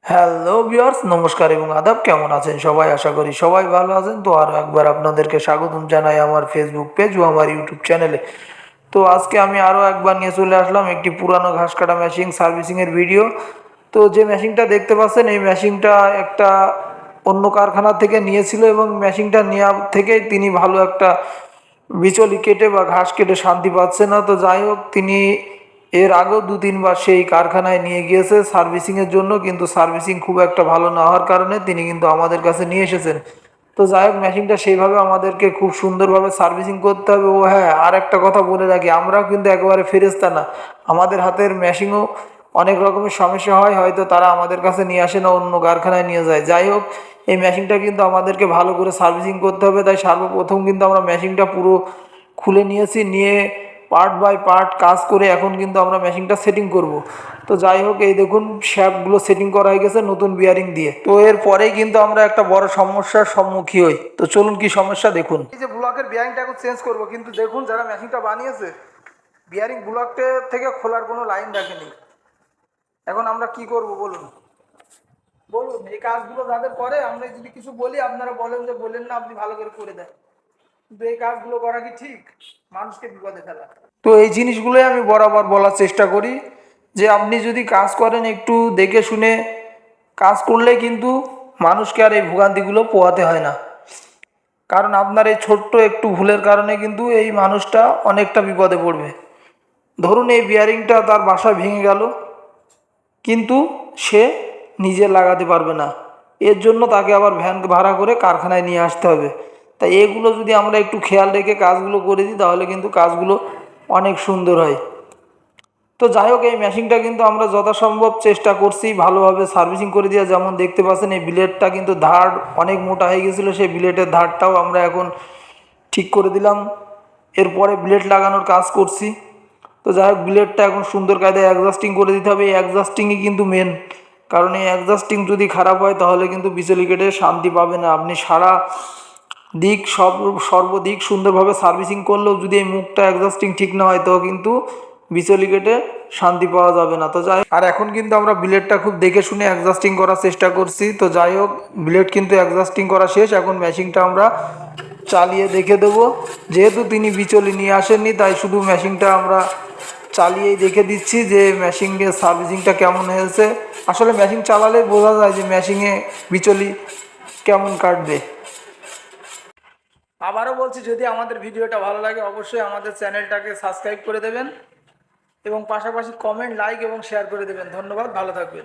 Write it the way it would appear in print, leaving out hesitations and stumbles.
Hello viewers, নমস্কার এবং আদাব। কেমন আছেন সবাই? আশা করি সবাই ভালো আছেন। তো আরও একবার আপনাদেরকে স্বাগতম জানাই আমার ফেসবুক পেজ ও আমার ইউটিউব চ্যানেলে। তো আজকে আমি আরও একবার নিয়ে চলে আসলাম একটি পুরানো ঘাস কাটা মেশিন সার্ভিসিংয়ের ভিডিও। তো যে মেশিনটা দেখতে পাচ্ছেন, এই মেশিনটা একটা অন্য কারখানা থেকে নিয়েছিল এবং মেশিনটা নেওয়া থেকেই তিনি ভালো একটা বিচলি কেটে বা ঘাস কেটে শান্তি পাচ্ছে না। তো যাই হোক, তিনি এর আগেও 2-3 বার সেই কারখানায় নিয়ে গিয়েছে সার্ভিসিংয়ের জন্য, কিন্তু সার্ভিসিং খুব একটা ভালো না হওয়ার কারণে তিনি কিন্তু আমাদের কাছে নিয়ে এসেছেন। তো যাই হোক, মেশিনটা সেইভাবে আমাদেরকে খুব সুন্দরভাবে সার্ভিসিং করতে হবে। ও হ্যাঁ, আর একটা কথা বলে রাখি, আমরাও কিন্তু একেবারে ফেরেস্তা না। আমাদের হাতের মেশিনও অনেক রকমের সমস্যা হয়, হয়তো তারা আমাদের কাছে নিয়ে আসে না, অন্য কারখানায় নিয়ে যায়। যাই হোক, এই মেশিনটা কিন্তু আমাদেরকে ভালো করে সার্ভিসিং করতে হবে। তাই সর্বপ্রথম কিন্তু আমরা মেশিনটা পুরো খুলে নিয়েছি, নিয়ে পার্ট বাই পার্ট কাজ করে এখন কিন্তু আমরা মেশিনটা সেটিং করব। তো যাই হোক, এই দেখুন শ্যাফটগুলো সেটিং করা হয়ে গেছে নতুন বিয়ারিং দিয়ে। তো এর পরেই কিন্তু আমরা একটা বড় সমস্যার সম্মুখীন হই। তো চলুন কি সমস্যা দেখুন। এই যে ব্লকের বিয়ারিংটা এখন চেঞ্জ করব, কিন্তু দেখুন যারা মেশিনটা বানিয়েছে বিয়ারিং ব্লকটা থেকে খোলার কোনো লাইন রাখেনি। এখন আমরা কি করব বলুন? বলুন, এই কাজগুলো যাদের করে আমরা যদি কিছু বলি আপনারা বলেন যে বলেন না, আপনি ভালো করে করে দেন, কিন্তু এই কাজগুলো করা কি ঠিক? মানুষকে বিপদে ফেলা। তো এই জিনিসগুলোই আমি বরাবর বলার চেষ্টা করি যে আপনি যদি কাজ করেন একটু দেখে শুনে কাজ করলে কিন্তু মানুষকে আর এই ভোগান্তিগুলো পোহাতে হয় না। কারণ আপনার এই ছোট্ট একটু ভুলের কারণে কিন্তু এই মানুষটা অনেকটা বিপদে পড়বে। ধরুন এই বিয়ারিংটা তার বাসায় ভেঙে গেল, কিন্তু সে নিজে লাগাতে পারবে না, এর জন্য তাকে আবার ভ্যান ভাড়া করে কারখানায় নিয়ে আসতে হবে। তাই এগুলো যদি আমরা একটু খেয়াল রেখে কাজগুলো করে দিই তাহলে কিন্তু কাজগুলো অনেক সুন্দর হয়। তো যাই হোক, এই মেশিনটা কিন্তু আমরা যথাসম্ভব চেষ্টা করছি ভালোভাবে সার্ভিসিং করে দেওয়া। যেমন দেখতে পাচ্ছেন এই ব্লেডটা কিন্তু ধার অনেক মোটা হয়ে গেছিলো, সেই ব্লেডের ধারটাও আমরা এখন ঠিক করে দিলাম। এরপরে ব্লেড লাগানোর কাজ করছি। তো যাই হোক, ব্লেডটা এখন সুন্দর কায়দায় অ্যাডজাস্টিং করে দিতে হবে। এই অ্যাডজাস্টিংই কিন্তু মেন, কারণ এই অ্যাডজাস্টিং যদি খারাপ হয় তাহলে কিন্তু বিচলি কেটে শান্তি পাবে না। আপনি সারা দিক সর্বদিক সুন্দরভাবে সার্ভিসিং করলেও যদি এই মুখটা অ্যাডজাস্টিং ঠিক না হয় তো কিন্তু বিচলি কেটে শান্তি পাওয়া যাবে না। তো যাই হোক, আর এখন কিন্তু আমরা ব্লেডটা খুব দেখে শুনে অ্যাডজাস্টিং করার চেষ্টা করছি। তো যাই হোক, ব্লেড কিন্তু অ্যাডজাস্টিং করা শেষ। এখন মেশিনটা আমরা চালিয়ে দেখে দেবো। যেহেতু তিনি বিচলি নিয়ে আসেননি তাই শুধু মেশিনটা আমরা চালিয়েই দেখে দিচ্ছি যে মেশিনের সার্ভিসিংটা কেমন হয়েছে। আসলে মেশিন চালালে বোঝা যায় যে মেশিনে বিচলি কেমন কাটবে। আবারও বলছি, যদি আমাদের ভিডিওটা ভালো লাগে অবশ্যই আমাদের চ্যানেলটাকে সাবস্ক্রাইব করে দেবেন এবং পাশাপাশি কমেন্ট, লাইক এবং শেয়ার করে দেবেন। ধন্যবাদ, ভালো থাকবেন।